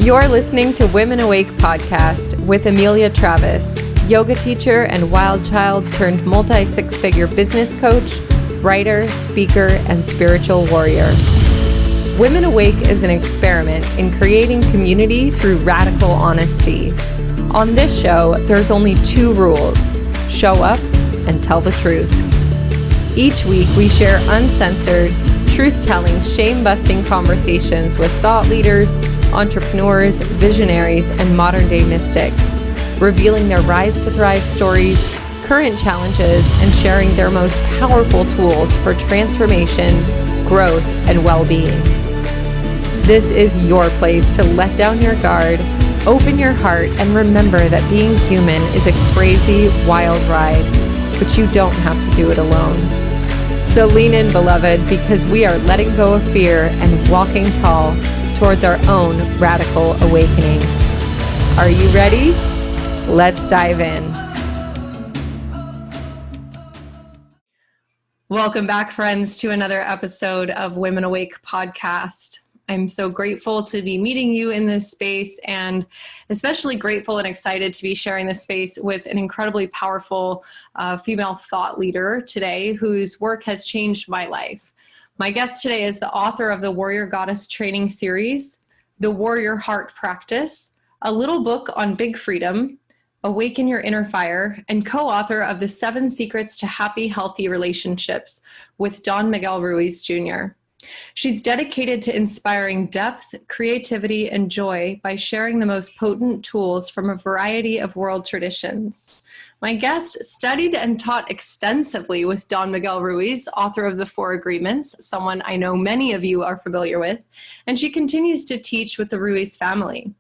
You're listening to Women Awake podcast with Amelia Travis, yoga teacher and wild child turned multi-six-figure business coach, writer, speaker, and spiritual warrior. Women Awake is an experiment in creating community through radical honesty. On this show, there's only two rules: show up and tell the truth. Each week, we share uncensored, truth-telling, shame-busting conversations with thought leaders, entrepreneurs, visionaries, and modern-day mystics, revealing their Rise to Thrive stories, current challenges, and sharing their most powerful tools for transformation, growth, and well-being. This is your place to let down your guard, open your heart, and remember that being human is a crazy, wild ride, but you don't have to do it alone. So lean in, beloved, because we are letting go of fear and walking tall towards our own radical awakening. Are you ready? Let's dive in. Welcome back, friends, to another episode of Women Awake podcast. I'm so grateful to be meeting you in this space, and especially grateful and excited to be sharing this space with an incredibly powerful female thought leader today whose work has changed my life. My guest today is the author of the Warrior Goddess Training Series, The Warrior Heart Practice, a little book on big freedom, Awaken Your Inner Fire, and co-author of the 7 Secrets to Happy, Healthy Relationships with Miguel Ruiz Jr. She's dedicated to inspiring depth, creativity, and joy by sharing the most potent tools from a variety of world traditions. My guest studied and taught extensively with Miguel Ruiz, author of The 4 Agreements, someone I know many of you are familiar with, and she continues to teach with the Ruiz family.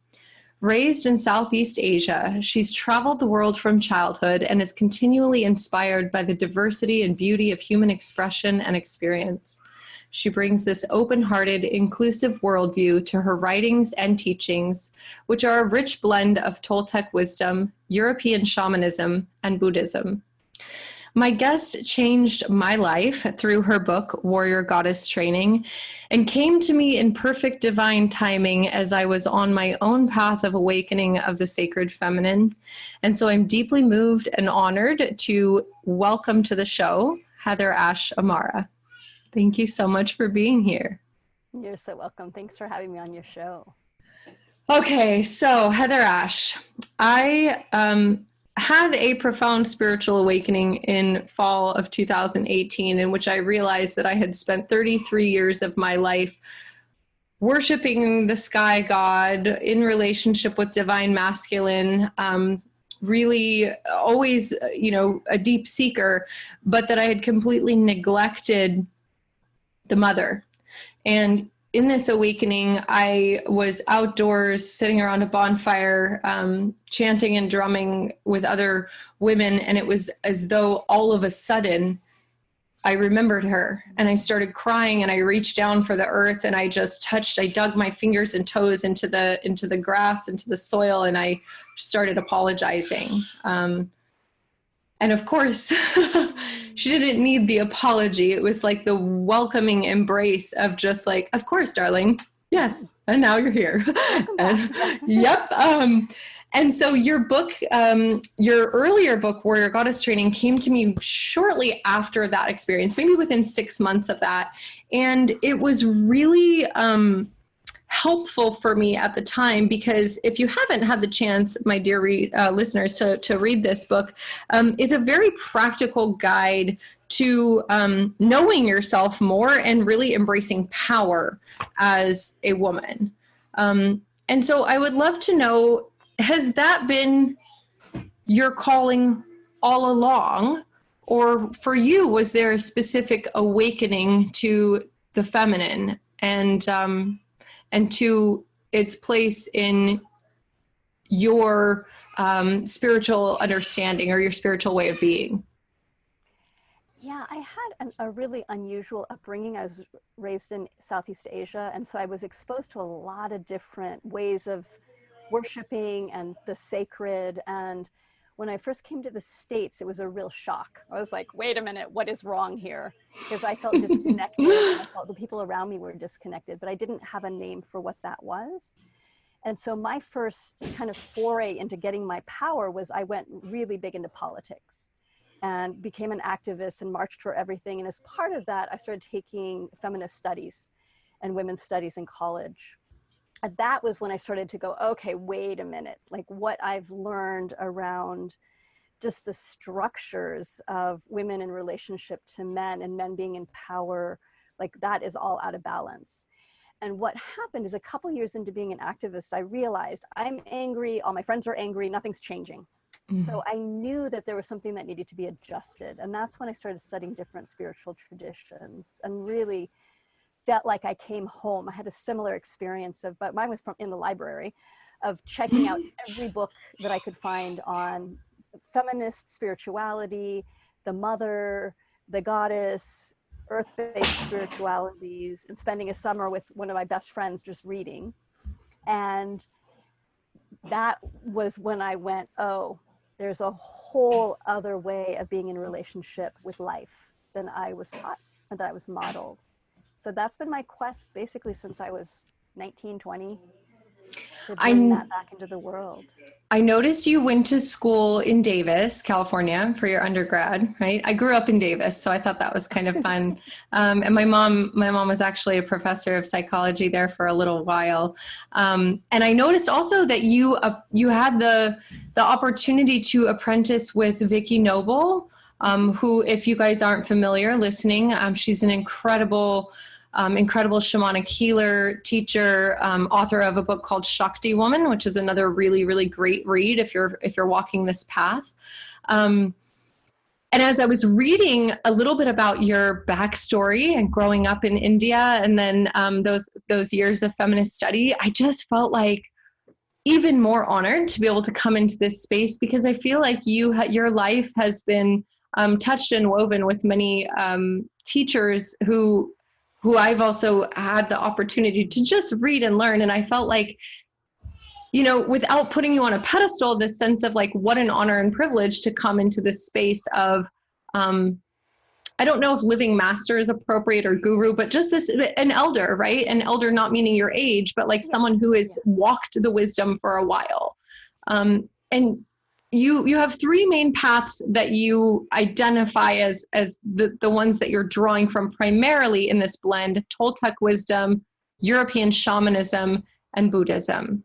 Raised in Southeast Asia, she's traveled the world from childhood and is continually inspired by the diversity and beauty of human expression and experience. She brings this open-hearted, inclusive worldview to her writings and teachings, which are a rich blend of Toltec wisdom, European shamanism, and Buddhism. My guest changed my life through her book, Warrior Goddess Training, and came to me in perfect divine timing as I was on my own path of awakening of the sacred feminine. And so I'm deeply moved and honored to welcome to the show, HeatherAsh Amara. Thank you so much for being here. You're so welcome. Thanks for having me on your show. Okay, so HeatherAsh, I had a profound spiritual awakening in fall of 2018, in which I realized that I had spent 33 years of my life worshiping the sky god in relationship with divine masculine, really always, a deep seeker, but that I had completely neglected the mother. And in this awakening, I was outdoors sitting around a bonfire, chanting and drumming with other women. And it was as though all of a sudden I remembered her, and I started crying, and I reached down for the earth, and I just I dug my fingers and toes into the grass, into the soil, and I started apologizing. And of course, she didn't need the apology. It was like the welcoming embrace of just like, of course, darling. Yes. And now you're here. And, yep. And so your book, your earlier book, Warrior Goddess Training, came to me shortly after that experience, maybe within 6 months of that. And it was really helpful for me at the time, because if you haven't had the chance, my dear listeners, to read this book, it's a very practical guide to knowing yourself more and really embracing power as a woman. And so I would love to know, has that been your calling all along? Or for you, was there a specific awakening to the feminine and to its place in your spiritual understanding or your spiritual way of being? Yeah, I had a really unusual upbringing. I was raised in Southeast Asia, and so I was exposed to a lot of different ways of worshiping and the sacred. And when I first came to the States, it was a real shock. I was like, wait a minute, what is wrong here? Because I felt disconnected, and I felt the people around me were disconnected, but I didn't have a name for what that was. And so my first kind of foray into getting my power was I went really big into politics and became an activist and marched for everything. And as part of that, I started taking feminist studies and women's studies in college. And that was when I started to go, okay, wait a minute, like what I've learned around just the structures of women in relationship to men and men being in power, like that is all out of balance. And what happened is a couple years into being an activist, I realized I'm angry, all my friends are angry, nothing's changing. So I knew that there was something that needed to be adjusted. And that's when I started studying different spiritual traditions and really felt like I came home. I had a similar experience of, but mine was from in the library, of checking out every book that I could find on feminist spirituality, the mother, the goddess, earth-based spiritualities, and spending a summer with one of my best friends just reading. And that was when I went, oh, there's a whole other way of being in relationship with life than I was taught and that I was modeled. So that's been my quest basically since I was 19, 20, to bring that back into the world. I noticed you went to school in Davis, California for your undergrad, right? I grew up in Davis, so I thought that was kind of fun. And my mom was actually a professor of psychology there for a little while. And I noticed also that you had the opportunity to apprentice with Vicki Noble, who, if you guys aren't familiar listening, she's an incredible shamanic healer, teacher, author of a book called Shakti Woman, which is another really, really great read if you're walking this path. And as I was reading a little bit about your backstory and growing up in India, and then those years of feminist study, I just felt like even more honored to be able to come into this space, because I feel like your life has been touched and woven with many teachers who I've also had the opportunity to just read and learn. And I felt like, you know, without putting you on a pedestal, this sense of like, what an honor and privilege to come into this space of, I don't know if living master is appropriate or guru, but just an elder, right? An elder, not meaning your age, but like someone who has walked the wisdom for a while. And you have three main paths that you identify as the ones that you're drawing from primarily in this blend: Toltec wisdom, European shamanism, and Buddhism.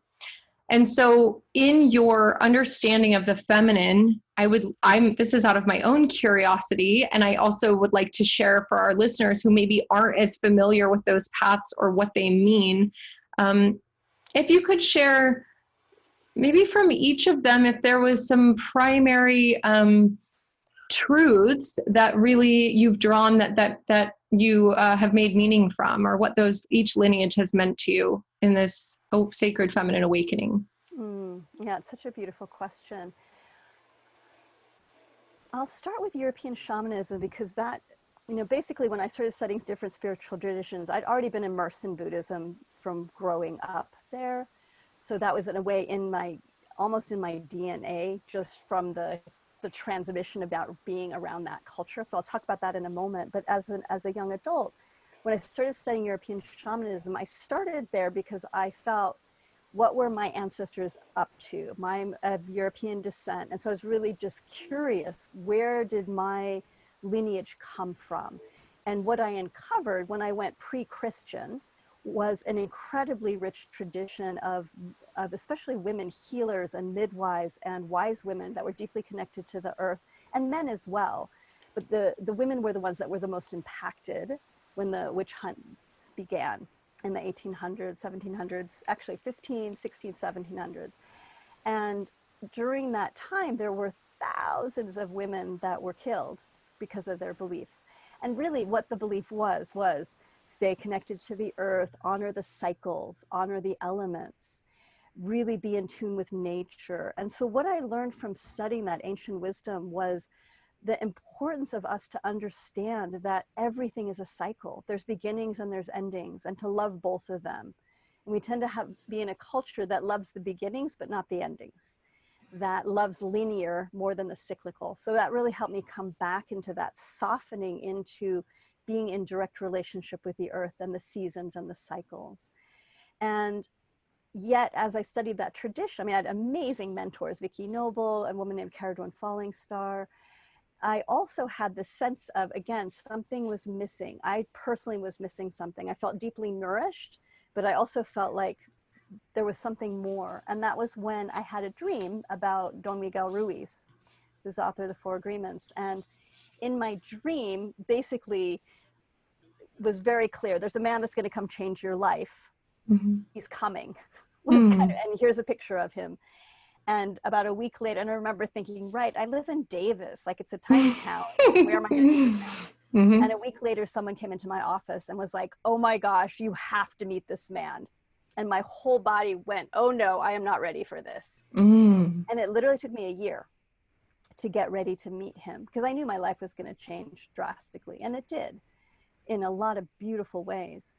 And so in your understanding of the feminine, this is out of my own curiosity, and I also would like to share for our listeners who maybe aren't as familiar with those paths or what they mean. If you could share maybe from each of them, if there was some primary truths that really you've drawn that you have made meaning from, or what each lineage has meant to you in this sacred feminine awakening. Yeah, it's such a beautiful question. I'll start with European shamanism because that, basically when I started studying different spiritual traditions, I'd already been immersed in Buddhism from growing up there. So that was in a way almost in my DNA, just from the transmission about being around that culture. So I'll talk about that in a moment. But as a young adult, when I started studying European shamanism, I started there because I felt, what were my ancestors up to? I'm of European descent. And so I was really just curious, where did my lineage come from? And what I uncovered when I went pre-Christian was an incredibly rich tradition of especially women healers and midwives and wise women that were deeply connected to the earth, and men as well. But the women were the ones that were the most impacted when the witch hunts began in the 1800s, 1700s, actually 15, 16, 1700s. And during that time, there were thousands of women that were killed because of their beliefs. And really what the belief was stay connected to the earth, honor the cycles, honor the elements, really be in tune with nature. And so what I learned from studying that ancient wisdom was the importance of us to understand that everything is a cycle. There's beginnings and there's endings, and to love both of them. And we tend to be in a culture that loves the beginnings, but not the endings, that loves linear more than the cyclical. So that really helped me come back into that softening into being in direct relationship with the earth and the seasons and the cycles. And yet as I studied that tradition, I mean, I had amazing mentors, Vicky Noble, a woman named Cara Dwayne Falling Star. I also had the sense of, again, something was missing. I personally was missing something. I felt deeply nourished, but I also felt like there was something more. And that was when I had a dream about Don Miguel Ruiz, who's the author of the Four Agreements. And in my dream, basically was very clear. There's a man that's going to come change your life. Mm-hmm. He's coming. Was kind of, and here's a picture of him. And about a week later, and I remember thinking, right, I live in Davis, like it's a tiny town. Where am I going to meet this man? Mm-hmm. And a week later, someone came into my office and was like, oh my gosh, you have to meet this man. And my whole body went, oh no, I am not ready for this. Mm. And it literally took me a year to get ready to meet him, because I knew my life was going to change drastically. And it did in a lot of beautiful ways.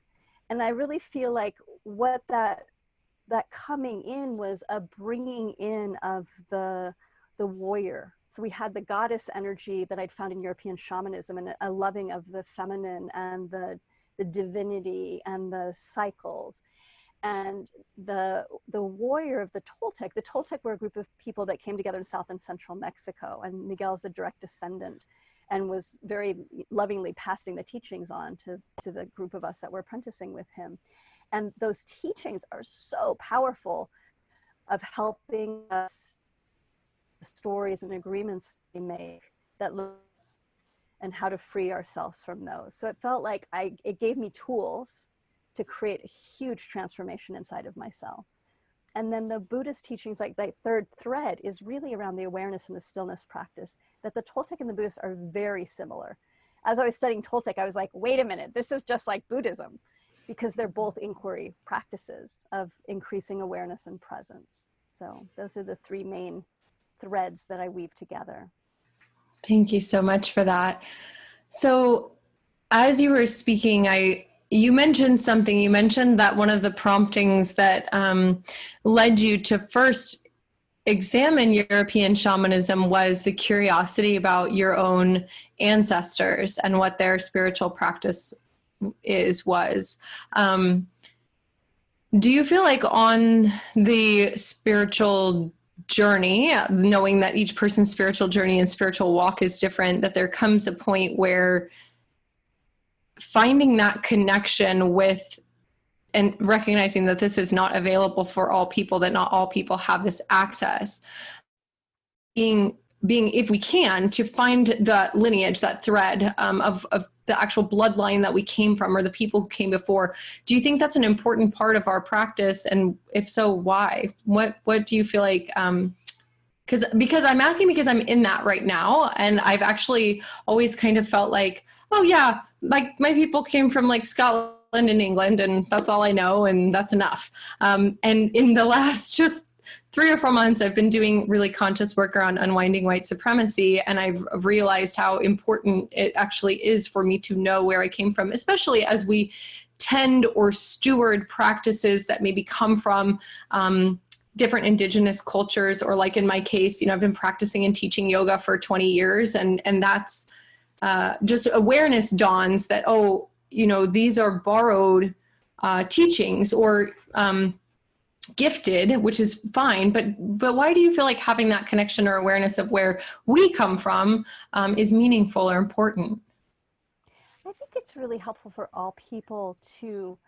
And I really feel like what that coming in was a bringing in of the warrior. So we had the goddess energy that I'd found in European shamanism, and a loving of the feminine and the divinity and the cycles. And the warrior of the Toltec. The Toltec were a group of people that came together in South and Central Mexico, and Miguel's a direct descendant and was very lovingly passing the teachings on to the group of us that were apprenticing with him. And those teachings are so powerful of helping us, the stories and agreements we make that lives, and how to free ourselves from those. So it felt like it gave me tools to create a huge transformation inside of myself. And then the Buddhist teachings, like that third thread, is really around the awareness and the stillness practice, that the Toltec and the Buddhist are very similar. As I was studying Toltec, I was like, wait a minute, this is just like Buddhism, because they're both inquiry practices of increasing awareness and presence. So those are the three main threads that I weave together. Thank you so much for that. So as you were speaking, you mentioned something. You mentioned that one of the promptings that led you to first examine European shamanism was the curiosity about your own ancestors and what their spiritual practice was. Do you feel like on the spiritual journey, knowing that each person's spiritual journey and spiritual walk is different, that there comes a point where finding that connection with and recognizing that this is not available for all people, that not all people have this access, being if we can, to find the lineage, that thread of the actual bloodline that we came from, or the people who came before. Do you think that's an important part of our practice? And if so, why? What do you feel like? Because I'm asking because I'm in that right now, and I've actually always kind of felt like, oh yeah, like my people came from like Scotland and England, and that's all I know, and that's enough. And in the last just 3 or 4 months, I've been doing really conscious work around unwinding white supremacy, and I've realized how important it actually is for me to know where I came from, especially as we tend or steward practices that maybe come from different indigenous cultures, or like in my case, I've been practicing and teaching yoga for 20 years, and that's just awareness dawns that, oh, these are borrowed teachings or gifted, which is fine, but why do you feel like having that connection or awareness of where we come from is meaningful or important? I think it's really helpful for all people to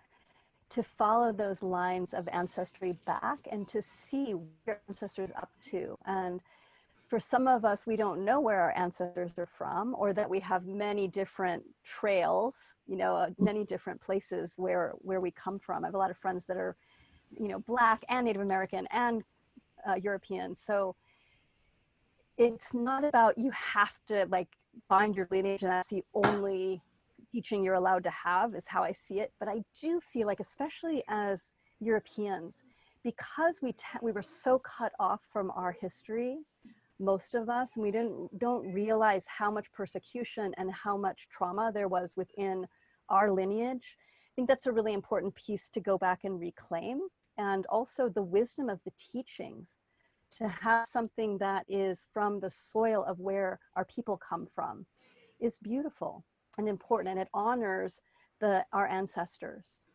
follow those lines of ancestry back and to see where ancestors up to. And for some of us, we don't know where our ancestors are from, or that we have many different trails, many different places where we come from. I have a lot of friends that are, Black and Native American and European. So it's not about, you have to like find your lineage and that's the only teaching you're allowed to have, is how I see it. But I do feel like, especially as Europeans, because we were so cut off from our history, most of us, and we don't realize how much persecution and how much trauma there was within our lineage. I think that's a really important piece to go back and reclaim. And also the wisdom of the teachings, to have something that is from the soil of where our people come from, is beautiful and important, and it honors our ancestors.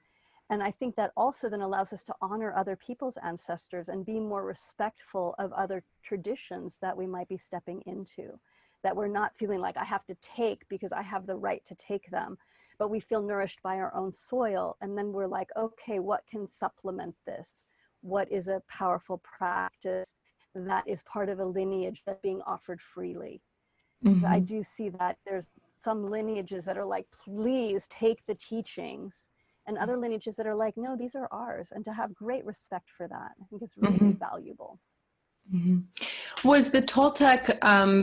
And I think that also then allows us to honor other people's ancestors and be more respectful of other traditions that we might be stepping into, that we're not feeling like I have to take because I have the right to take them, but we feel nourished by our own soil. And then we're like, okay, what can supplement this? What is a powerful practice that is part of a lineage that's being offered freely? Because I do see that there's some lineages that are like, please take the teachings, and other lineages that are like, no, these are ours. And to have great respect for that, I think is really valuable. Was the Toltec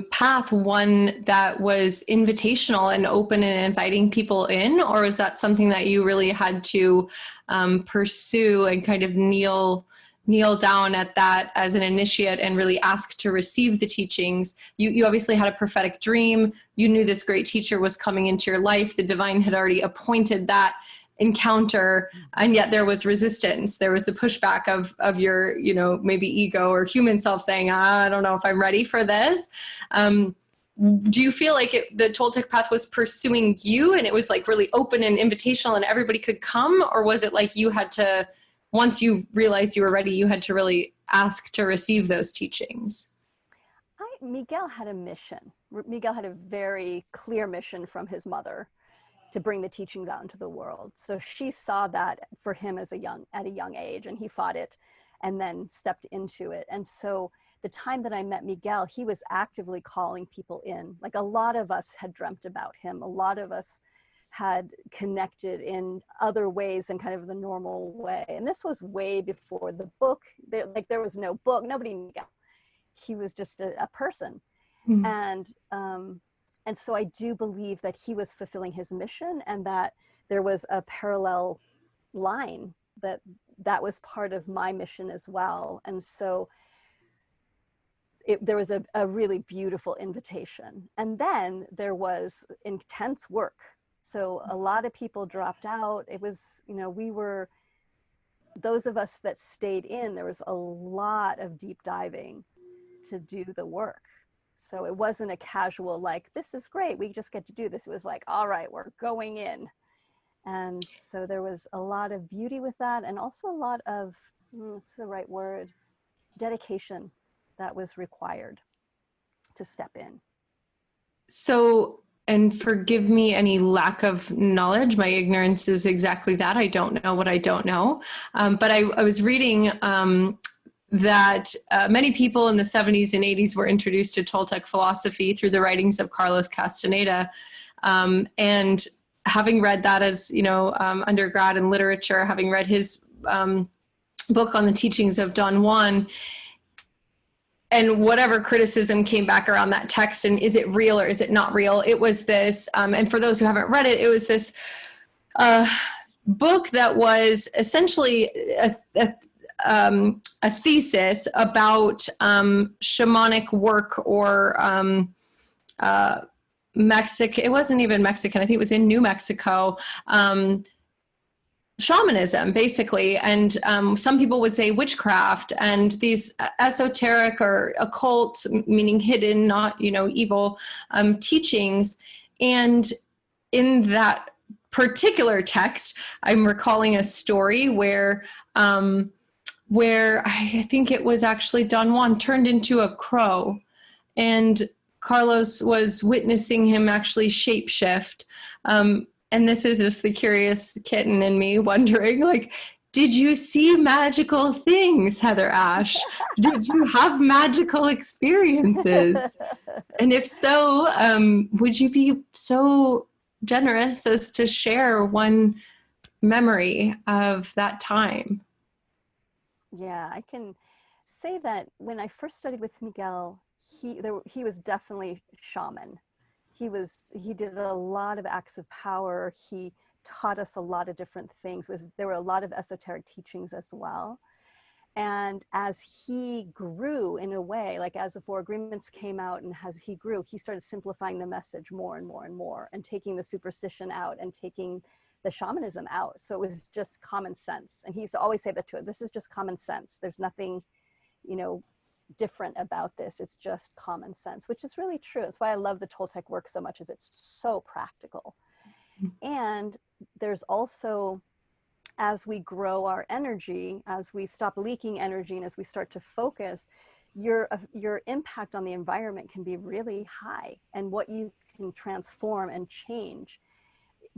path one that was invitational and open and inviting people in, or is that something that you really had to pursue and kind of kneel down at that as an initiate and really ask to receive the teachings? You obviously had a prophetic dream. You knew this great teacher was coming into your life. The divine had already appointed that encounter, and yet there was resistance. There was the pushback of your, maybe ego or human self saying, I don't know if I'm ready for this. Do you feel like the Toltec path was pursuing you and it was like really open and invitational and everybody could come? Or was it like you had to, once you realized you were ready, you had to really ask to receive those teachings? Miguel had a mission. Miguel had a very clear mission from his mother to bring the teachings out into the world. So she saw that for him at a young age, and he fought it and then stepped into it. And so the time that I met Miguel, he was actively calling people in. Like, a lot of us had dreamt about him. A lot of us had connected in other ways than kind of the normal way. And this was way before the book. There was no book. Nobody knew Miguel. He was just a person. And so I do believe that he was fulfilling his mission, and that there was a parallel line that was part of my mission as well. And so there was a really beautiful invitation. And then there was intense work. So a lot of people dropped out. It was, those of us that stayed in, there was a lot of deep diving to do the work. So it wasn't a casual, like, this is great, we just get to do this. It was like, all right, we're going in. And so there was a lot of beauty with that, and also a lot of, what's the right word, dedication that was required to step in. So, and forgive me any lack of knowledge, my ignorance is exactly that. I don't know what I don't know. But I was reading that many people in the 70s and 80s were introduced to Toltec philosophy through the writings of Carlos Castaneda. And having read that as, undergrad in literature, having read his book on the teachings of Don Juan, and whatever criticism came back around that text, and is it real or is it not real? It was this, and for those who haven't read it, it was this book that was essentially a thesis about shamanic work, or Mexican. It wasn't even Mexican. I think it was in New Mexico. Shamanism, basically, and some people would say witchcraft, and these esoteric or occult, meaning hidden, not evil, teachings. And in that particular text, I'm recalling a story where I think it was actually Don Juan turned into a crow, and Carlos was witnessing him actually shapeshift. And this is just the curious kitten in me wondering, like, did you see magical things, HeatherAsh? Did you have magical experiences? And if so, would you be so generous as to share one memory of that time? Yeah, I can say that when I first studied with Miguel, he was definitely shaman. He did a lot of acts of power. He taught us a lot of different things. There were a lot of esoteric teachings as well. And as he grew, in a way, like as the Four Agreements came out and as he grew, he started simplifying the message more and more and more, and taking the superstition out and taking the shamanism out. So it was just common sense. And he used to always say that to it, this is just common sense. There's nothing, different about this. It's just common sense, which is really true. That's why I love the Toltec work so much, is it's so practical. And there's also, as we grow our energy, as we stop leaking energy, and as we start to focus, your impact on the environment can be really high, and what you can transform and change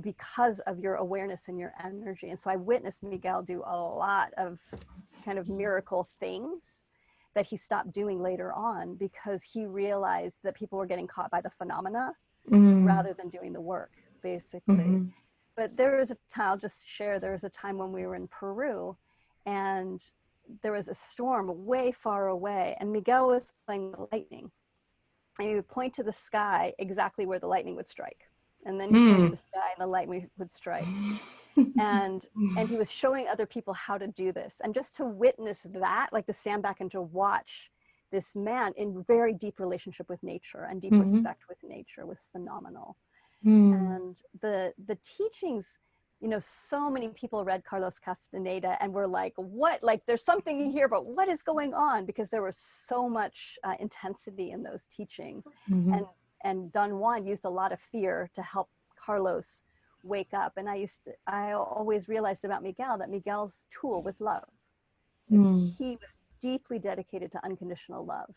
because of your awareness and your energy. And so I witnessed Miguel do a lot of kind of miracle things that he stopped doing later on, because he realized that people were getting caught by the phenomena rather than doing the work, basically. But there was a time, I'll just share, there was a time when we were in Peru, and there was a storm way far away, and Miguel was playing the lightning, and he would point to the sky exactly where the lightning would strike. And then he'd point to the sky and the lightning would strike. And he was showing other people how to do this. And just to witness that, like to stand back and to watch this man in very deep relationship with nature and deep respect with nature, was phenomenal. And the teachings, you know, so many people read Carlos Castaneda and were like, what, like there's something here, but what is going on? Because there was so much intensity in those teachings. And Don Juan used a lot of fear to help Carlos wake up. And I always realized about Miguel that Miguel's tool was love. He was deeply dedicated to unconditional love.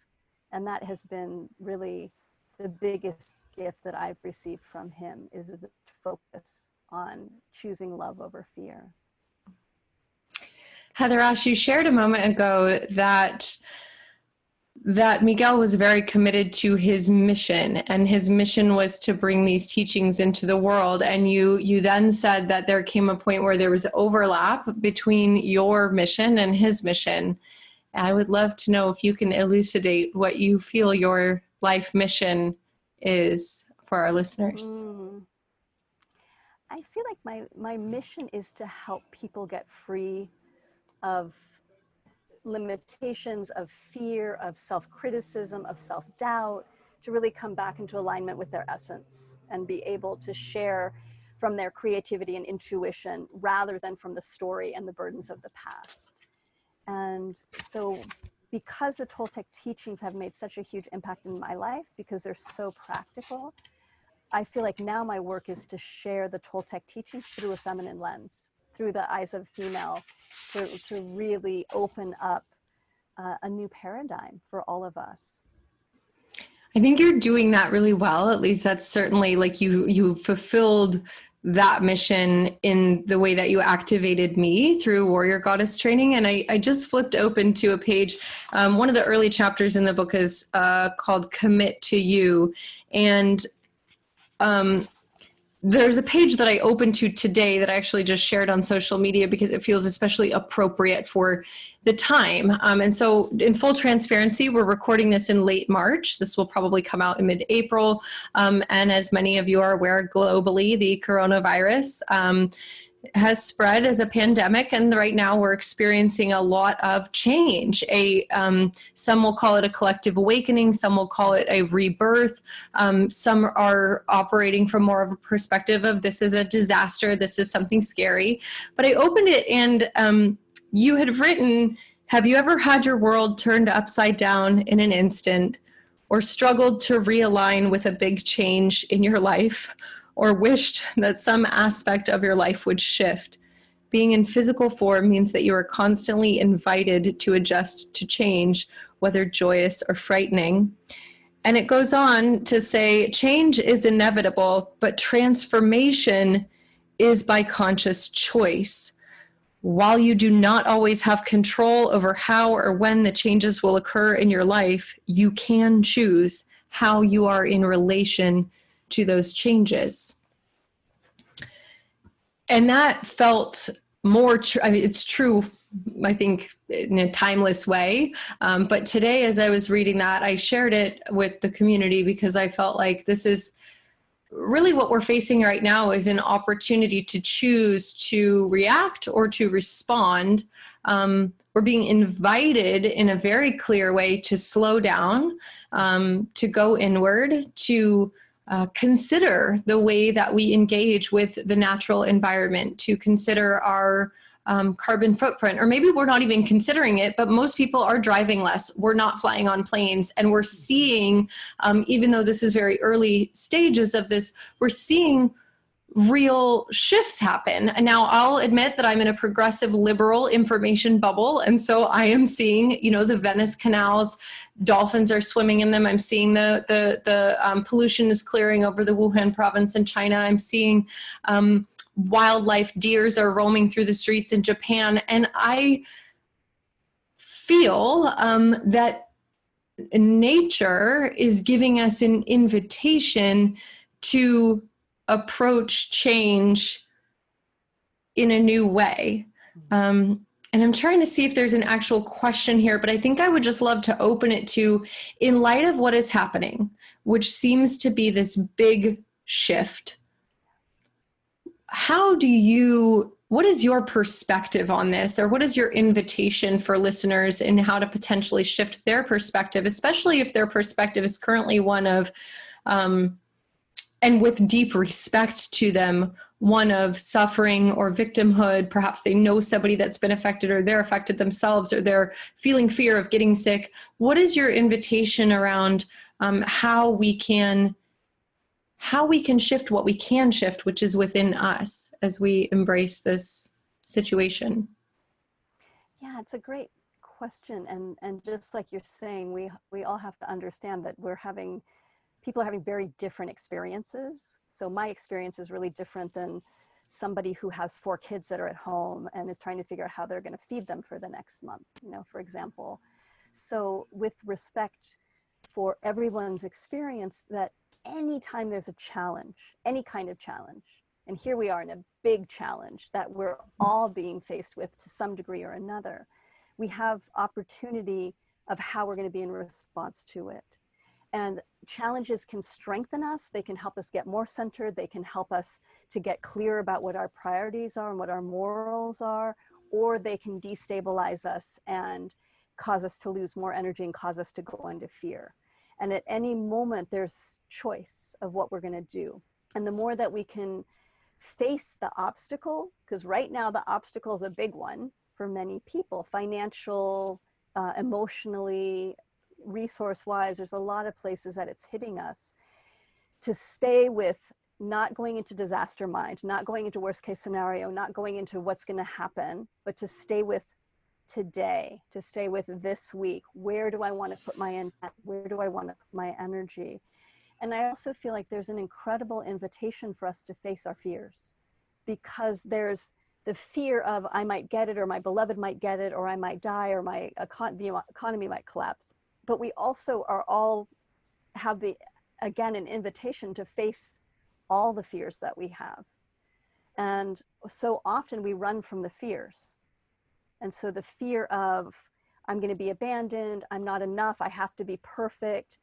And that has been really the biggest gift that I've received from him, is the focus on choosing love over fear. HeatherAsh, you shared a moment ago that Miguel was very committed to his mission, and his mission was to bring these teachings into the world. And you then said that there came a point where there was overlap between your mission and his mission. I would love to know if you can elucidate what you feel your life mission is for our listeners. I feel like my mission is to help people get free of limitations, of fear, of self-criticism, of self-doubt, to really come back into alignment with their essence and be able to share from their creativity and intuition rather than from the story and the burdens of the past. And so because the Toltec teachings have made such a huge impact in my life, because they're so practical, I feel like now my work is to share the Toltec teachings through a feminine lens, through the eyes of a female, to really open up a new paradigm for all of us. I think you're doing that really well. At least that's certainly, like, you fulfilled that mission in the way that you activated me through Warrior Goddess training. And I just flipped open to a page. One of the early chapters in the book is called Commit to You. And there's a page that I opened to today that I actually just shared on social media because it feels especially appropriate for the time. And so in full transparency, we're recording this in late March. This will probably come out in mid-April. And as many of you are aware, globally, the coronavirus has spread as a pandemic, and right now we're experiencing a lot of change. Some will call it a collective awakening, some will call it a rebirth. Some are operating from more of a perspective of this is a disaster, this is something scary. But I opened it and you had written, have you ever had your world turned upside down in an instant, or struggled to realign with a big change in your life, or wished that some aspect of your life would shift? Being in physical form means that you are constantly invited to adjust to change, whether joyous or frightening. And it goes on to say, change is inevitable, but transformation is by conscious choice. While you do not always have control over how or when the changes will occur in your life, you can choose how you are in relation to those changes. And that felt more true. I mean, it's true, I think, in a timeless way. But today, as I was reading that, I shared it with the community because I felt like this is really what we're facing right now, is an opportunity to choose to react or to respond. We're being invited in a very clear way to slow down, to go inward, to consider the way that we engage with the natural environment, to consider our carbon footprint, or maybe we're not even considering it, but most people are driving less. We're not flying on planes, and we're seeing, even though this is very early stages of this, we're seeing real shifts happen. And now I'll admit that I'm in a progressive liberal information bubble. And so I am seeing, the Venice canals, dolphins are swimming in them. I'm seeing the pollution is clearing over the Wuhan province in China. I'm seeing wildlife, deers are roaming through the streets in Japan. And I feel that nature is giving us an invitation to approach change in a new way. And I'm trying to see if there's an actual question here, but I think I would just love to open it to, in light of what is happening, which seems to be this big shift, what is your perspective on this, or what is your invitation for listeners in how to potentially shift their perspective, especially if their perspective is currently one of, and with deep respect to them, one of suffering or victimhood. Perhaps they know somebody that's been affected, or they're affected themselves, or they're feeling fear of getting sick. What is your invitation around how we can shift what we can shift, which is within us, as we embrace this situation? Yeah, it's a great question. And just like you're saying, we all have to understand that people are having very different experiences. So my experience is really different than somebody who has 4 kids that are at home and is trying to figure out how they're going to feed them for the next month, for example. So with respect for everyone's experience, that anytime there's a challenge, any kind of challenge, and here we are in a big challenge that we're all being faced with to some degree or another, we have opportunity of how we're going to be in response to it. And challenges can strengthen us. They can help us get more centered. They can help us to get clear about what our priorities are and what our morals are, or they can destabilize us and cause us to lose more energy and cause us to go into fear. And at any moment, there's choice of what we're going to do. And the more that we can face the obstacle, because right now the obstacle is a big one for many people, financial, emotionally, resource-wise, there's a lot of places that it's hitting us. To stay with not going into disaster mind, not going into worst case scenario, not going into what's going to happen, but to stay with today, to stay with this week. Where do I want to put my intent? Where do I want to put my energy? And I also feel like there's an incredible invitation for us to face our fears, because there's the fear of I might get it, or my beloved might get it, or I might die, or the economy might collapse. But we also have an invitation to face all the fears that we have. And so often we run from the fears. And so the fear of I'm going to be abandoned, I'm not enough, I have to be perfect,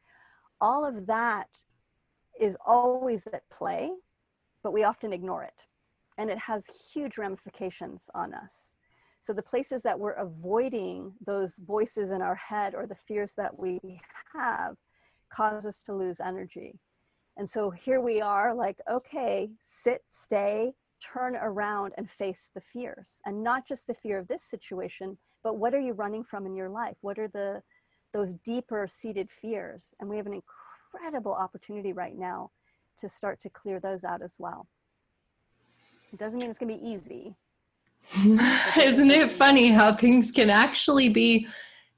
all of that is always at play, but we often ignore it. And it has huge ramifications on us. So the places that we're avoiding those voices in our head or the fears that we have cause us to lose energy. And so here we are like, okay, sit, stay, turn around and face the fears. And not just the fear of this situation, but what are you running from in your life? What are those deeper seated fears? And we have an incredible opportunity right now to start to clear those out as well. It doesn't mean it's going to be easy. Isn't it funny how things can actually be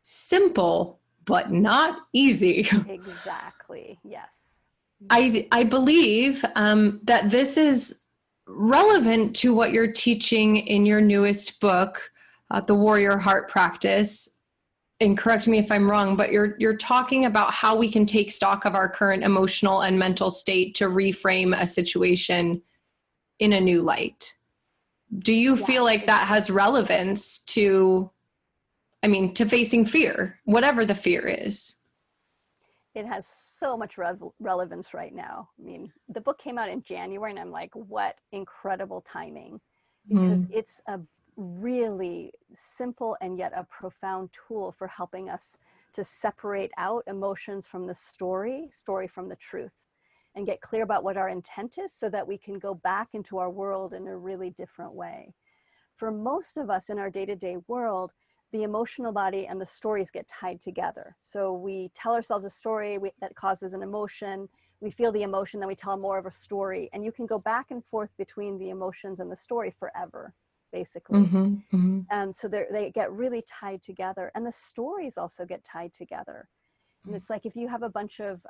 simple, but not easy? Exactly. Yes. I believe that this is relevant to what you're teaching in your newest book, The Warrior Heart Practice. And correct me if I'm wrong, but you're talking about how we can take stock of our current emotional and mental state to reframe a situation in a new light. Do you feel like that has relevance to facing fear, whatever the fear is? It has so much relevance right now. I mean, the book came out in January and I'm like, what incredible timing, because it's a really simple and yet a profound tool for helping us to separate out emotions from the story from the truth, and get clear about what our intent is so that we can go back into our world in a really different way. For most of us in our day-to-day world, the emotional body and the stories get tied together. So we tell ourselves a story that causes an emotion. we feel the emotion, then we tell more of a story, and you can go back and forth between the emotions and the story forever, basically. And so they get really tied together, and the stories also get tied together. And it's like if you have a bunch of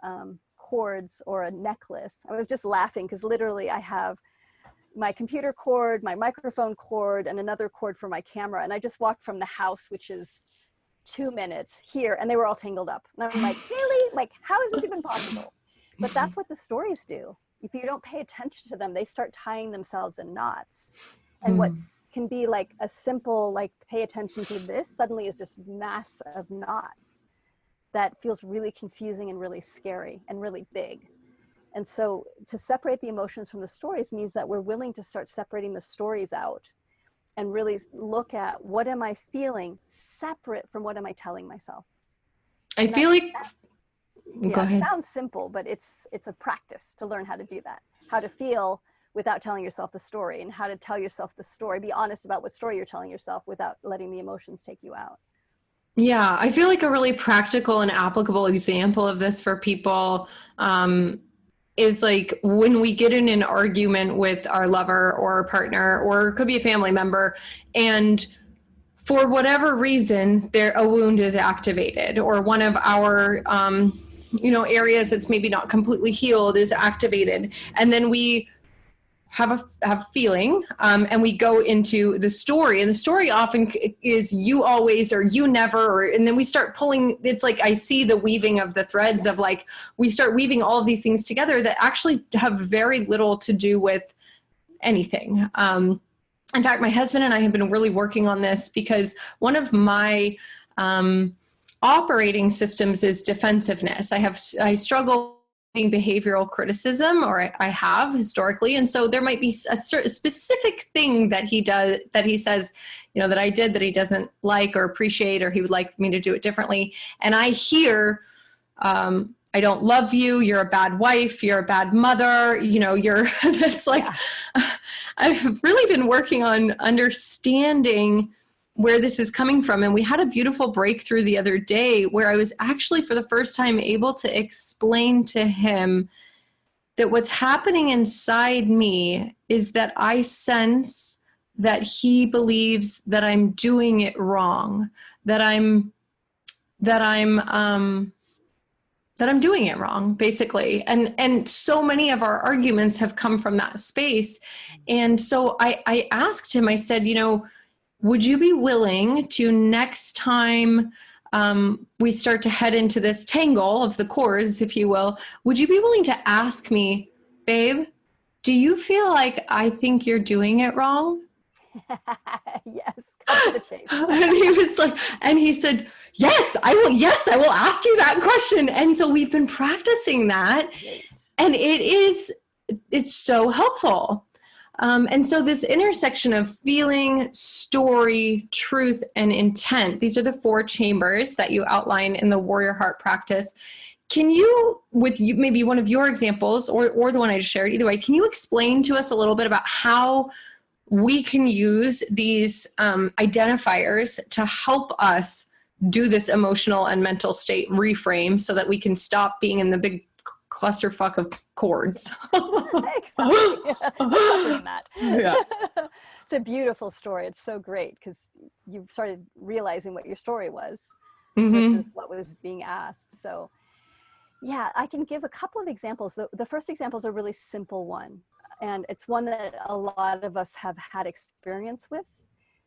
cords or a necklace. I was just laughing because literally I have my computer cord, my microphone cord, and another cord for my camera. And I just walked from the house, which is 2 minutes here, and they were all tangled up. And I'm like, really? Like, how is this even possible? But that's what the stories do. If you don't pay attention to them, they start tying themselves in knots. And what can be like a simple, like, pay attention to this, suddenly is this mass of knots that feels really confusing and really scary and really big. And so to separate the emotions from the stories means that we're willing to start separating the stories out and really look at, what am I feeling separate from what am I telling myself? I feel like, go ahead. It sounds simple, but it's a practice to learn how to do that, how to feel without telling yourself the story, and how to tell yourself the story, be honest about what story you're telling yourself without letting the emotions take you out. Yeah, I feel like a really practical and applicable example of this for people is like when we get in an argument with our lover or partner, or it could be a family member, and for whatever reason, a wound is activated, or one of our areas that's maybe not completely healed is activated, and then we have a feeling, and we go into the story, and the story often is you always or you never, and then we start pulling. It's like I see the weaving of the threads of like we start weaving all of these things together that actually have very little to do with anything. In fact, my husband and I have been really working on this because one of my operating systems is defensiveness. I struggle behavioral criticism, or I have historically. And so there might be a certain specific thing that he does, that he says, that I did that he doesn't like or appreciate, or he would like me to do it differently. And I hear, I don't love you. You're a bad wife. You're a bad mother. That's like, I've really been working on understanding where this is coming from. And we had a beautiful breakthrough the other day where I was actually for the first time able to explain to him that what's happening inside me is that I sense that he believes that I'm doing it wrong, that I'm doing it wrong, basically. And so many of our arguments have come from that space. And so I asked him, I said, would you be willing to, next time we start to head into this tangle of the cords, if you will, would you be willing to ask me, babe, do you feel like I think you're doing it wrong? Yes, cut to the chase. And he was like, and he said, yes, I will ask you that question. And so we've been practicing that. Great. And it's so helpful. And so this intersection of feeling, story, truth, and intent, these are the 4 chambers that you outline in the Warrior Heart practice. Can you, with maybe one of your examples or the one I just shared, either way, can you explain to us a little bit about how we can use these identifiers to help us do this emotional and mental state reframe so that we can stop being in the big clusterfuck of chords? Exactly. Yeah. Yeah. It's a beautiful story. It's so great because you started realizing what your story was versus what was being asked. So yeah, I can give a couple of examples. The first example is a really simple one. And it's one that a lot of us have had experience with,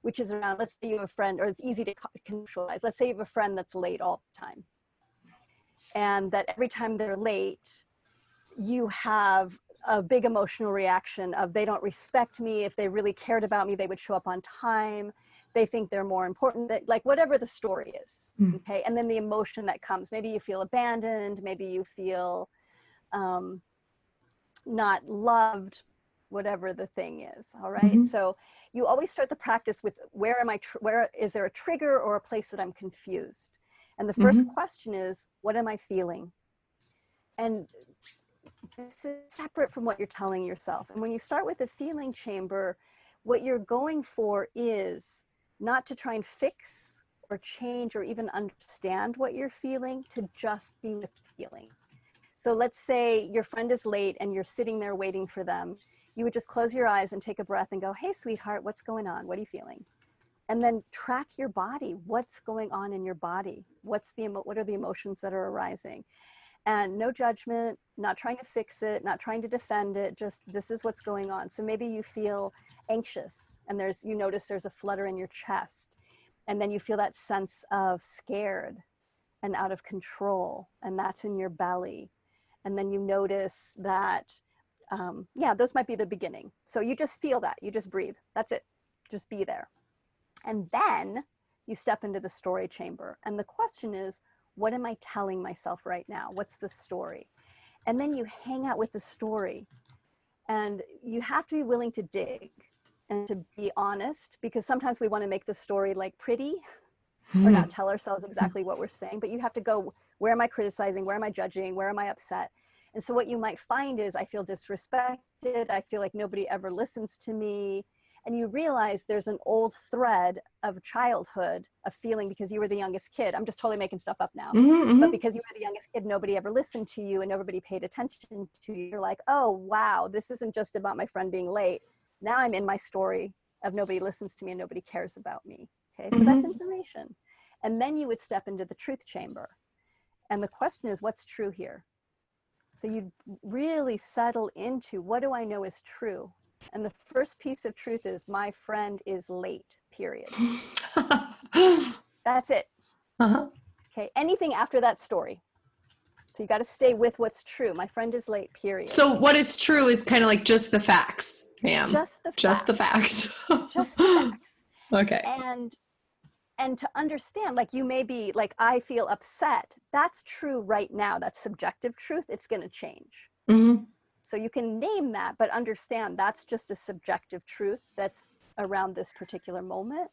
which is around, let's say you have a friend, or it's easy to conceptualize. Let's say you have a friend that's late all the time. And that every time they're late, you have a big emotional reaction of, they don't respect me. If they really cared about me, they would show up on time. They think they're more important, like whatever the story is. Okay. And then the emotion that comes, maybe you feel abandoned, maybe you feel not loved, whatever the thing is. All right. So you always start the practice with, where is there a trigger or a place that I'm confused? And the first question is, what am I feeling? And this is separate from what you're telling yourself. And when you start with the feeling chamber, what you're going for is not to try and fix or change or even understand what you're feeling, to just be with feelings. So let's say your friend is late and you're sitting there waiting for them. You would just close your eyes and take a breath and go, hey, sweetheart, what's going on? What are you feeling? And then track your body. What's going on in your body? What are the emotions that are arising? And no judgment, not trying to fix it, not trying to defend it, just this is what's going on. So maybe you feel anxious and you notice there's a flutter in your chest. And then you feel that sense of scared and out of control, and that's in your belly. And then you notice that, those might be the beginning. So you just feel that, you just breathe. That's it, just be there. And then you step into the story chamber. And the question is, what am I telling myself right now? What's the story? And then you hang out with the story. And you have to be willing to dig and to be honest, because sometimes we want to make the story like pretty or not tell ourselves exactly what we're saying, but you have to go, where am I criticizing? Where am I judging? Where am I upset? And so what you might find is, I feel disrespected. I feel like nobody ever listens to me. And you realize there's an old thread of childhood of feeling, because you were the youngest kid. I'm just totally making stuff up now. But because you were the youngest kid, nobody ever listened to you and nobody paid attention to you. You're like, oh, wow, this isn't just about my friend being late. Now I'm in my story of nobody listens to me and nobody cares about me. Okay, so that's information. And then you would step into the truth chamber. And the question is, what's true here? So you really settle into, what do I know is true? And the first piece of truth is, my friend is late, period. That's it. Okay, anything after that story. So you got to stay with what's true. My friend is late, period. So what is true is kind of like just the facts, ma'am. Just the facts. Just the facts. Just the facts. Okay. And to understand, like, you may be like, I feel upset. That's true right now. That's subjective truth. It's going to change. So you can name that, but understand that's just a subjective truth that's around this particular moment.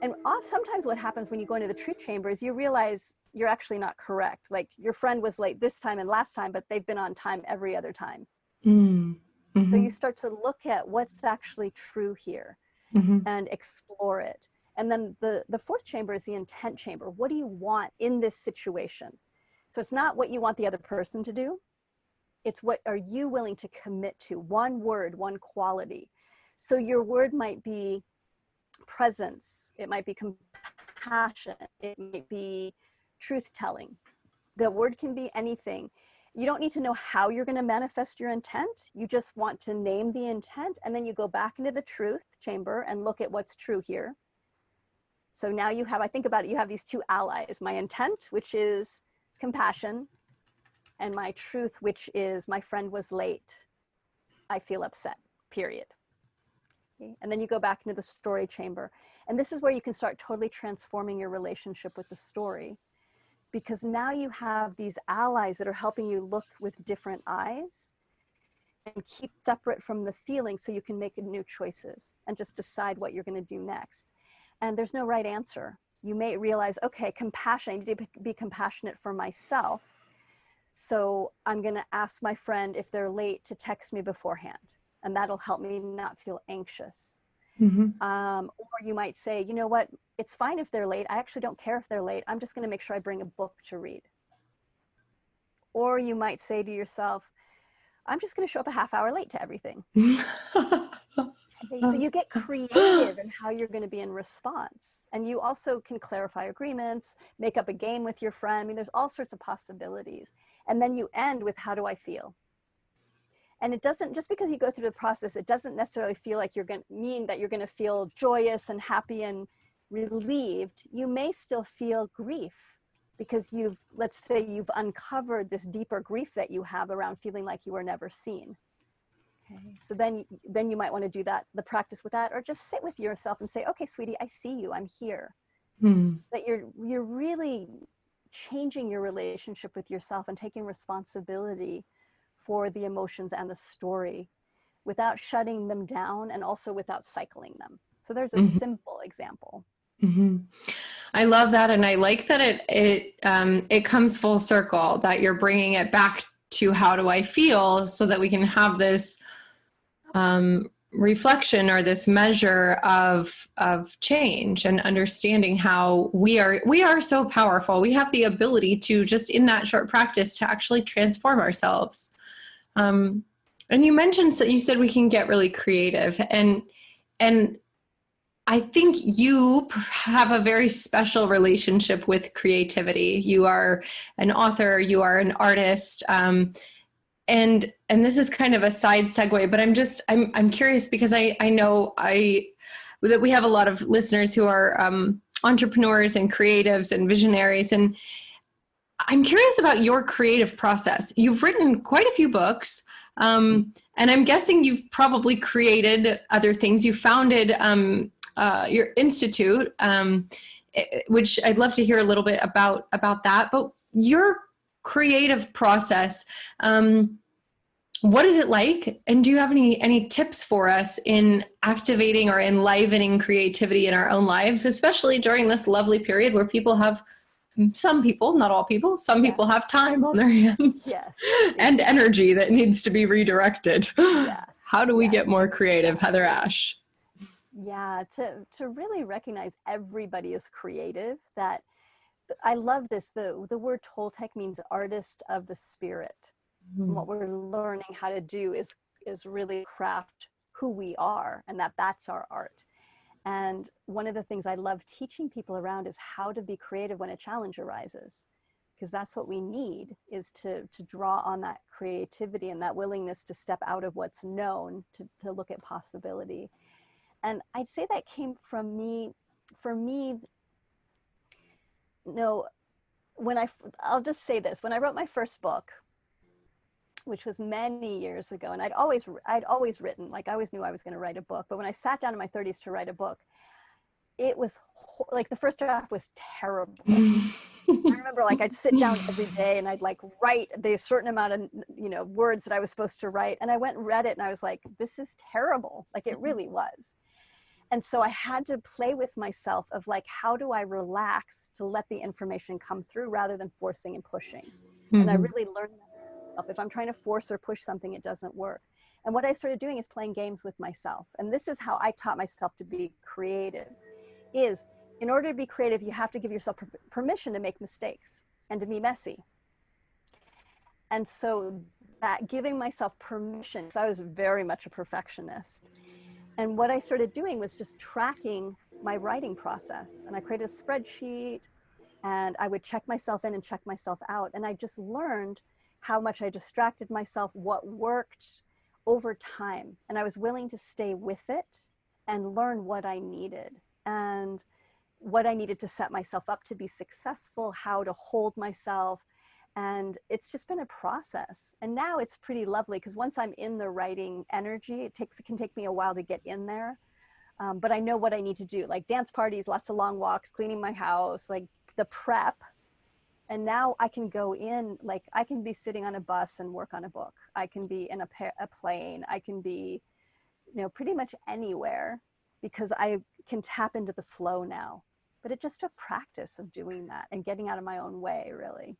And sometimes what happens when you go into the truth chamber is you realize you're actually not correct. Like, your friend was late this time and last time, but they've been on time every other time. So you start to look at what's actually true here and explore it. And then the fourth chamber is the intent chamber. What do you want in this situation? So it's not what you want the other person to do. It's what are you willing to commit to? One word, one quality. So your word might be presence. It might be compassion. It might be truth-telling. The word can be anything. You don't need to know how you're going to manifest your intent. You just want to name the intent, and then you go back into the truth chamber and look at what's true here. So now you have, I think about it, you have these two allies, my intent, which is compassion, and my truth, which is, my friend was late. I feel upset, period. Okay? And then you go back into the story chamber. And this is where you can start totally transforming your relationship with the story, because now you have these allies that are helping you look with different eyes and keep separate from the feeling, so you can make new choices and just decide what you're going to do next. And there's no right answer. You may realize, okay, compassion, I need to be compassionate for myself. So I'm going to ask my friend if they're late to text me beforehand, and that'll help me not feel anxious. Or you might say, you know what, it's fine if they're late. I actually don't care if they're late. I'm just going to make sure I bring a book to read. Or you might say to yourself, I'm just going to show up a half hour late to everything. Okay, so you get creative in how you're going to be in response. And you also can clarify agreements, make up a game with your friend. I mean, there's all sorts of possibilities. And then you end with, how do I feel? And it doesn't, just because you go through the process, it doesn't necessarily feel like you're going to mean that you're going to feel joyous and happy and relieved. You may still feel grief, because let's say you've uncovered this deeper grief that you have around feeling like you were never seen. Okay. So then you might want to do the practice with that, or just sit with yourself and say, okay, sweetie, I see you, I'm here. That you're really changing your relationship with yourself and taking responsibility for the emotions and the story without shutting them down, and also without cycling them. So there's a simple example. I love that. And I like that it comes full circle, that you're bringing it back to, how do I feel, so that we can have this reflection or this measure of change and understanding how we are so powerful. We have the ability to just in that short practice to actually transform ourselves. And you mentioned that you said we can get really creative, and I think you have a very special relationship with creativity. You are an author, you are an artist, and this is kind of a side segue, but I'm curious because I know that we have a lot of listeners who are entrepreneurs and creatives and visionaries, and I'm curious about your creative process. You've written quite a few books, and I'm guessing you've probably created other things. You founded your institute, which I'd love to hear a little bit about that. But your creative process, what is it like? And do you have any tips for us in activating or enlivening creativity in our own lives, especially during this lovely period where some people, not all people, some people have time on their hands and energy that needs to be redirected. How do we get more creative, HeatherAsh? Yeah, to really recognize everybody is creative. That I love this. The word Toltec means artist of the spirit. And what we're learning how to do is really craft who we are, and that's our art. And one of the things I love teaching people around is how to be creative when a challenge arises, because that's what we need, is to draw on that creativity and that willingness to step out of what's known, to look at possibility. And I'd say that came from me, for me, I'll just say this, when I wrote my first book, which was many years ago, and I'd always written, like I always knew I was going to write a book, but when I sat down in my 30s to write a book, it was like the first draft was terrible. I remember like I'd sit down every day and I'd like write the certain amount of words that I was supposed to write, and I went and read it and I was like, this is terrible. Like it really was. And so I had to play with myself of like, how do I relax to let the information come through rather than forcing and pushing? And I really learned that. If I'm trying to force or push something, it doesn't work. And what I started doing is playing games with myself. And this is how I taught myself to be creative, is in order to be creative, you have to give yourself permission to make mistakes and to be messy. And so that giving myself permission, because I was very much a perfectionist. And what I started doing was just tracking my writing process. And I created a spreadsheet, and I would check myself in and check myself out. And I just learned how much I distracted myself, what worked over time. And I was willing to stay with it and learn what I needed and what I needed to set myself up to be successful, how to hold myself. And it's just been a process. And now it's pretty lovely because once I'm in the writing energy, it can take me a while to get in there. But I know what I need to do, like dance parties, lots of long walks, cleaning my house, like the prep. And now I can go in, like I can be sitting on a bus and work on a book. I can be in a plane. I can be, pretty much anywhere, because I can tap into the flow now. But it just took practice of doing that and getting out of my own way, really.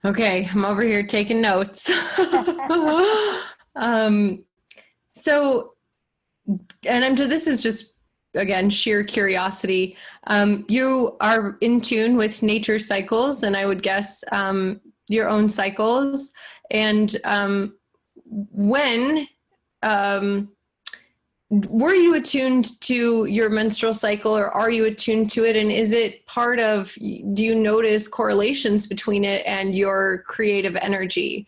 Okay, I'm over here taking notes. So, and this is just, again, sheer curiosity. You are in tune with nature's cycles, and I would guess your own cycles. And when were you attuned to your menstrual cycle, or are you attuned to it? And is it part of, do you notice correlations between it and your creative energy?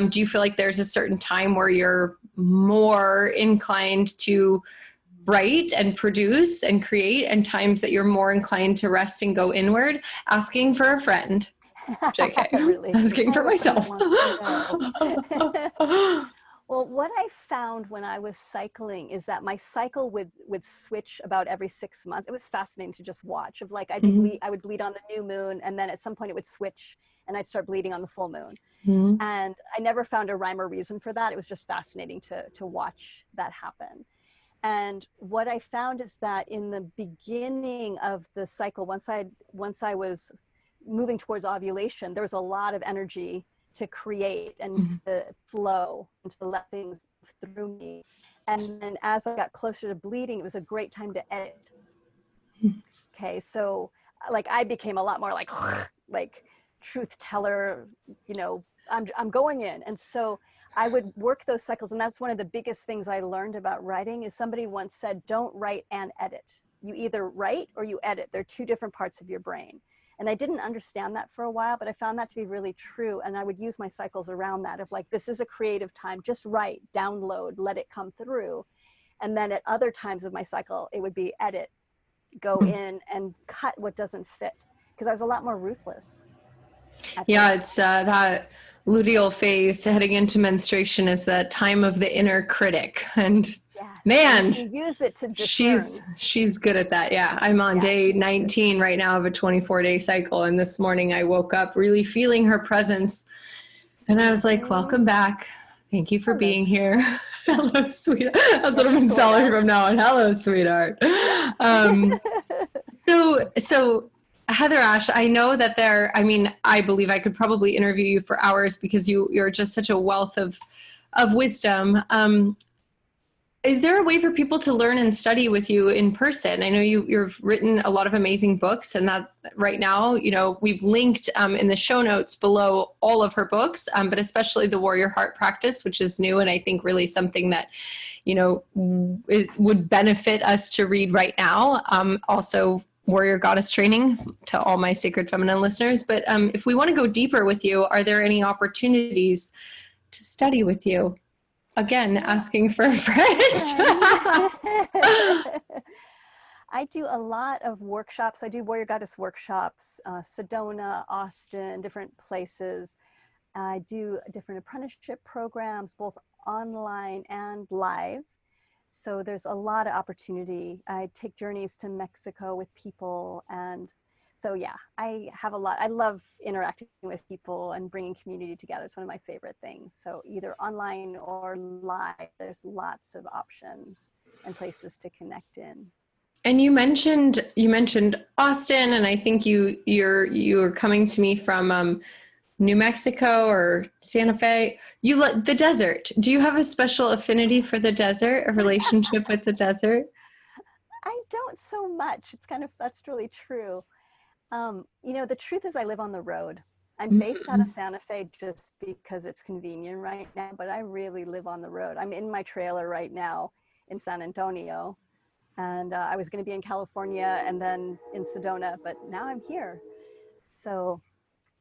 Do you feel like there's a certain time where you're more inclined to write and produce and create, and times that you're more inclined to rest and go inward? Asking for a friend. JK. Really? Asking for myself. Well, what I found when I was cycling is that my cycle would switch about every 6 months. It was fascinating to just watch. Of like, I would bleed on the new moon, and then at some point it would switch, and I'd start bleeding on the full moon. And I never found a rhyme or reason for that. It was just fascinating to watch that happen. And what I found is that in the beginning of the cycle, once I was moving towards ovulation, there was a lot of energy to create and to flow and to let things move through me. And then as I got closer to bleeding, it was a great time to edit. Okay, so like I became a lot more like truth teller, you know, I'm going in. And so I would work those cycles. And that's one of the biggest things I learned about writing is somebody once said, don't write and edit. You either write or you edit. They're two different parts of your brain. And I didn't understand that for a while, but I found that to be really true. And I would use my cycles around that of like, this is a creative time, just write, download, let it come through. And then at other times of my cycle, it would be edit, go in and cut what doesn't fit. Because I was a lot more ruthless. Yeah, it's that luteal phase heading into menstruation is the time of the inner critic. And yes. man, and you use it to discern. She's good at that. Yeah, I'm on day 19 right now of a 24-day cycle. And this morning I woke up really feeling her presence. And I was like, welcome back. Thank you for being here. Hello, sweetheart. That's what I'm going to tell her from now on. Hello, sweetheart. So HeatherAsh, I know that I believe I could probably interview you for hours because you're just such a wealth of wisdom. Is there a way for people to learn and study with you in person? I know you've written a lot of amazing books, and that right now, you know, we've linked in the show notes below all of her books, but especially the Warrior Heart Practice, which is new and I think really something that, you know, it would benefit us to read right now. Also, Warrior Goddess Training to all my Sacred Feminine listeners. But if we want to go deeper with you, are there any opportunities to study with you? Again, asking for a friend. I do a lot of workshops. I do Warrior Goddess workshops, Sedona, Austin, different places. I do different apprenticeship programs, both online and live. So there's a lot of opportunity. I take journeys to Mexico with people. And so, yeah, I have a lot. I love interacting with people and bringing community together. It's one of my favorite things. So either online or live, there's lots of options and places to connect in. And you mentioned Austin, and I think you're coming to me from New Mexico or Santa Fe. The desert. Do you have a special affinity for the desert, a relationship with the desert? I don't so much. That's really true. You know, the truth is I live on the road. I'm based out of Santa Fe just because it's convenient right now, but I really live on the road. I'm in my trailer right now in San Antonio, and I was going to be in California and then in Sedona, but now I'm here. So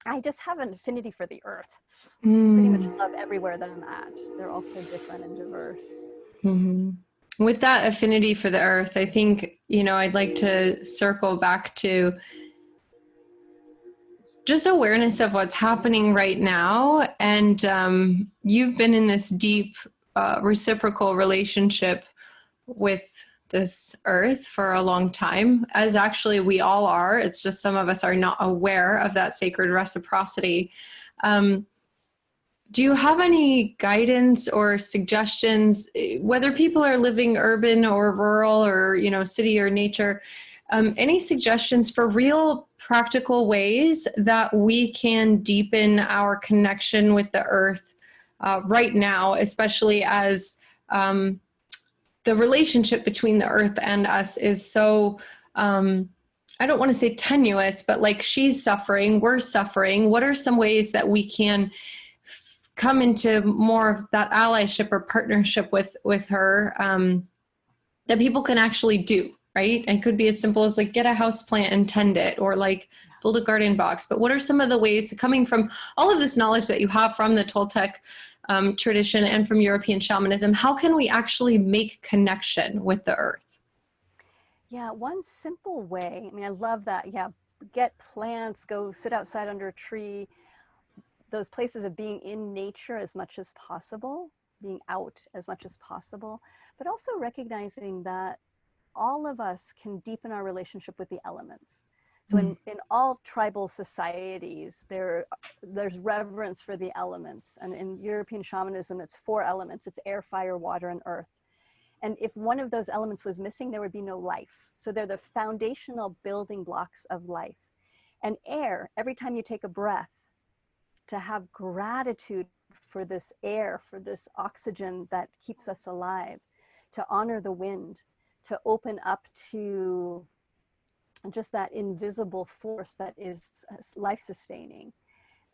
I just have an affinity for the earth. I pretty much love everywhere that I'm at. They're all so different and diverse. Mm-hmm. With that affinity for the earth, I think, you know, I'd like to circle back to just awareness of what's happening right now. And you've been in this deep reciprocal relationship with this earth for a long time, as actually we all are. It's just some of us are not aware of that sacred reciprocity. Do you have any guidance or suggestions, whether people are living urban or rural or, you know, city or nature, any suggestions for real practical ways that we can deepen our connection with the earth right now, especially as the relationship between the earth and us is so, I don't want to say tenuous, but like she's suffering, we're suffering. What are some ways that we can come into more of that allyship or partnership with her that people can actually do, right? It could be as simple as like get a house plant and tend it, or like build a garden box. But what are some of the ways, coming from all of this knowledge that you have from the Toltec tradition and from European shamanism, how can we actually make connection with the earth? Yeah, one simple way, I mean, I love that. Yeah, get plants, go sit outside under a tree. Those places of being in nature as much as possible, being out as much as possible, but also recognizing that all of us can deepen our relationship with the elements. So in all tribal societies, there's reverence for the elements. And in European shamanism, it's 4 elements. It's air, fire, water, and earth. And if one of those elements was missing, there would be no life. So they're the foundational building blocks of life. And air, every time you take a breath, to have gratitude for this air, for this oxygen that keeps us alive, to honor the wind, to open up to just that invisible force that is life-sustaining.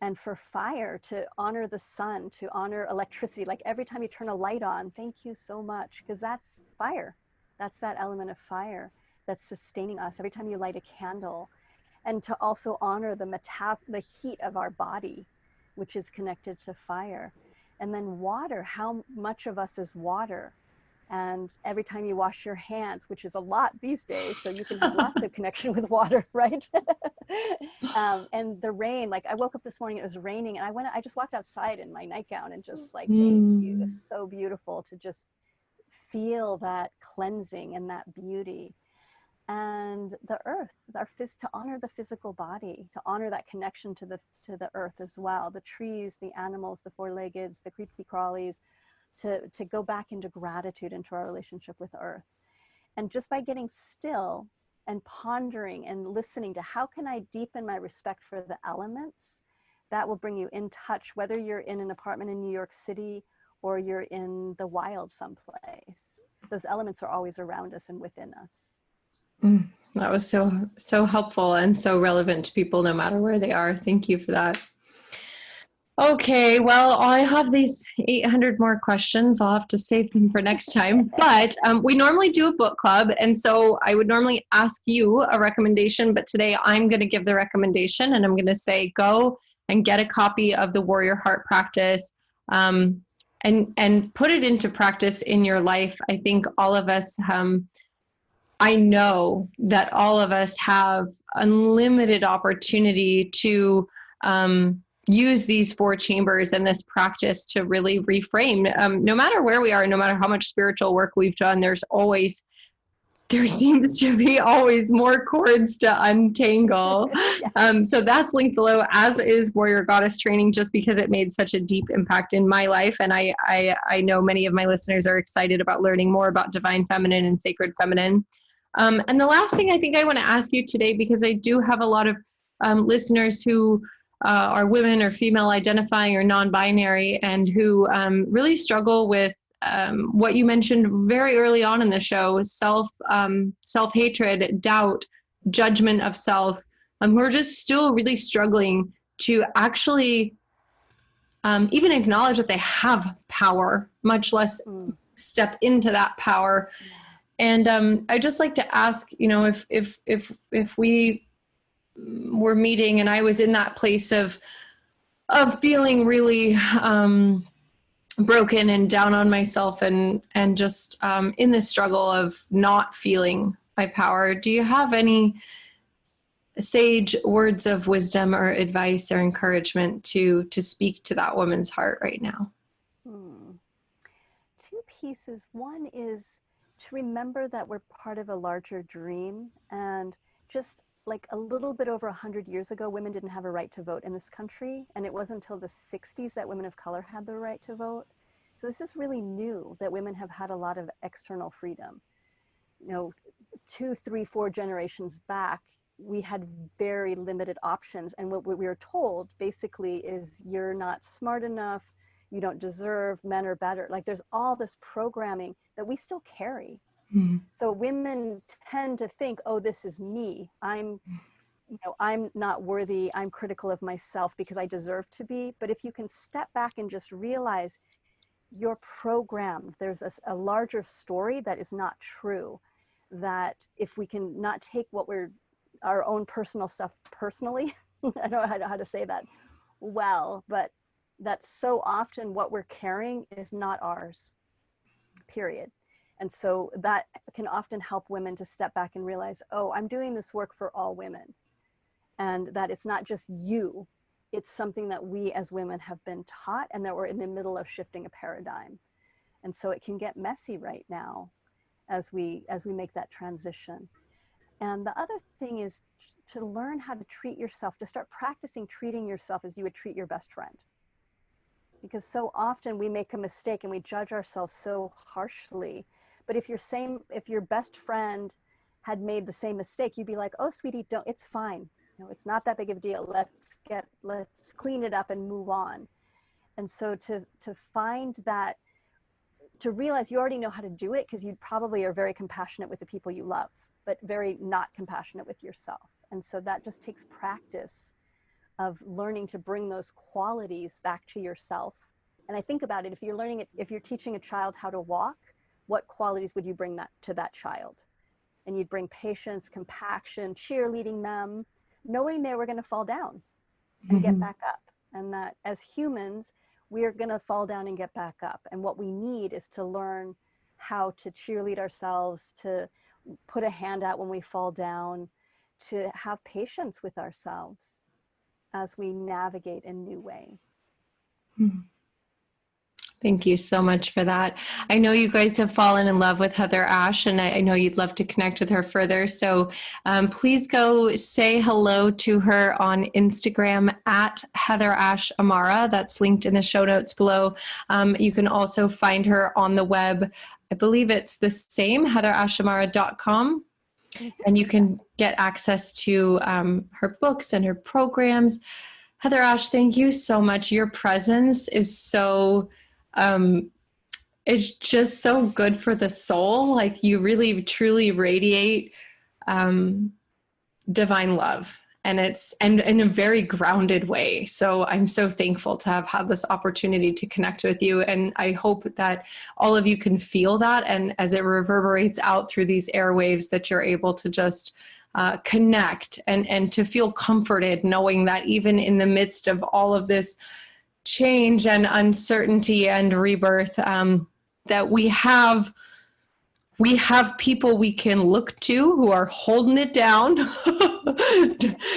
And for fire, to honor the sun, to honor electricity. Like every time you turn a light on, thank you so much, because that's fire. That's that element of fire that's sustaining us. Every time you light a candle. And to also honor the heat of our body, which is connected to fire. And then water, how much of us is water? And every time you wash your hands, which is a lot these days, so you can have lots of connection with water, right? And the rain, like I woke up this morning, it was raining, and I just walked outside in my nightgown and just like, thank you. It's so beautiful to just feel that cleansing and that beauty. And the earth, to honor the physical body, to honor that connection to the earth as well, the trees, the animals, the four-leggeds, the creepy crawlies, to go back into gratitude into our relationship with earth. And just by getting still and pondering and listening to how can I deepen my respect for the elements, that will bring you in touch, whether you're in an apartment in New York City or you're in the wild someplace. Those elements are always around us and within us. That was so helpful and so relevant to people no matter where they are. Thank you for that. Okay, well, I have these 800 more questions. I'll have to save them for next time. But we normally do a book club, and so I would normally ask you a recommendation, but today I'm going to give the recommendation, and I'm going to say go and get a copy of the Warrior Heart Practice, and put it into practice in your life. I think all of us, I know that all of us have unlimited opportunity to use these 4 chambers and this practice to really reframe. No matter where we are, no matter how much spiritual work we've done, there seems to be always more cords to untangle. Yes. So that's linked below, as is Warrior Goddess Training, just because it made such a deep impact in my life. And I know many of my listeners are excited about learning more about Divine Feminine and Sacred Feminine. And the last thing I think I want to ask you today, because I do have a lot of listeners who are women or female identifying or non-binary, and who really struggle with what you mentioned very early on in the show, self-hatred, doubt, judgment of self, who are just still really struggling to actually even acknowledge that they have power, much less step into that power. And I'd just like to ask, if we were meeting and I was in that place of feeling really broken and down on myself, and just in this struggle of not feeling my power, do you have any sage words of wisdom or advice or encouragement to speak to that woman's heart right now? 2 pieces. One is to remember that we're part of a larger dream, and just like a little bit over 100 years ago, women didn't have a right to vote in this country. And it wasn't until the 60s that women of color had the right to vote. So this is really new, that women have had a lot of external freedom. 2, 3, 4 generations back, we had very limited options. And what we were told basically is, you're not smart enough, you don't deserve, men are better. Like there's all this programming that we still carry. So women tend to think, oh, this is me. I'm not worthy. I'm critical of myself because I deserve to be. But if you can step back and just realize you're programmed, there's a larger story that is not true. That if we can not take our own personal stuff personally, I don't know how to say that well, but that so often what we're carrying is not ours, period. And so that can often help women to step back and realize, oh, I'm doing this work for all women. And that it's not just you, it's something that we as women have been taught, and that we're in the middle of shifting a paradigm. And so it can get messy right now as we make that transition. And the other thing is to learn how to treat yourself, to start practicing treating yourself as you would treat your best friend. Because so often we make a mistake and we judge ourselves so harshly. But if your best friend had made the same mistake, you'd be like, oh, sweetie, it's fine. it's not that big of a deal. Let's clean it up and move on. And so to find that, to realize you already know how to do it, because you probably are very compassionate with the people you love, but very not compassionate with yourself. And so that just takes practice of learning to bring those qualities back to yourself. And I think about it, if you're teaching a child how to walk, what qualities would you bring that to that child? And you'd bring patience, compassion, cheerleading them, knowing they were going to fall down and get back up. And that as humans, we're going to fall down and get back up. And what we need is to learn how to cheerlead ourselves, to put a hand out when we fall down, to have patience with ourselves as we navigate in new ways. Thank you so much for that. I know you guys have fallen in love with HeatherAsh, and I know you'd love to connect with her further. So please go say hello to her on Instagram at HeatherAsh Amara. That's linked in the show notes below. You can also find her on the web. I believe it's the same, HeatherAshAmara.com. And you can get access to her books and her programs. HeatherAsh, thank you so much. Your presence is so... it's just so good for the soul. Like, you really truly radiate divine love, and it's in a very grounded way. So I'm so thankful to have had this opportunity to connect with you, and I hope that all of you can feel that, and as it reverberates out through these airwaves, that you're able to just connect and to feel comforted, knowing that even in the midst of all of this change and uncertainty and rebirth, that we have people we can look to who are holding it down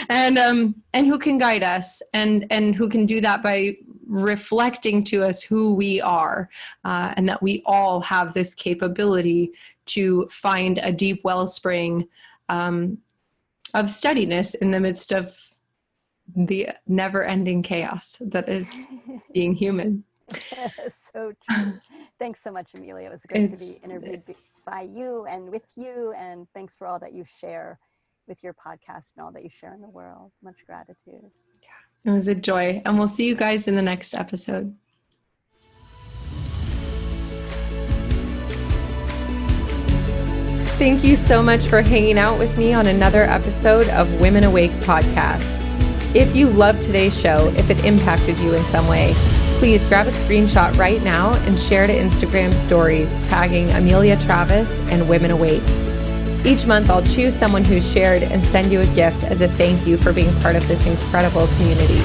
and who can guide us and who can do that by reflecting to us who we are, and that we all have this capability to find a deep wellspring of steadiness in the midst of the never-ending chaos that is being human. So true. Thanks so much, Amelia. It was great to be interviewed by you and with you, and thanks for all that you share with your podcast and all that you share in the world. Much gratitude. Yeah, it was a joy, and we'll see you guys in the next episode. Thank you so much for hanging out with me on another episode of Women Awake Podcast. If you loved today's show, if it impacted you in some way, please grab a screenshot right now and share to Instagram stories, tagging Amelia Travis and Women Awake. Each month, I'll choose someone who's shared and send you a gift as a thank you for being part of this incredible community.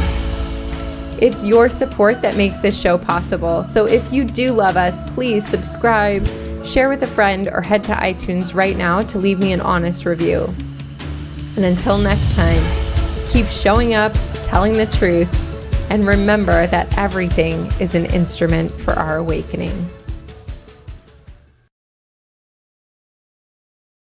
It's your support that makes this show possible, so if you do love us, please subscribe, share with a friend, or head to iTunes right now to leave me an honest review. And until next time, keep showing up, telling the truth, and remember that everything is an instrument for our awakening.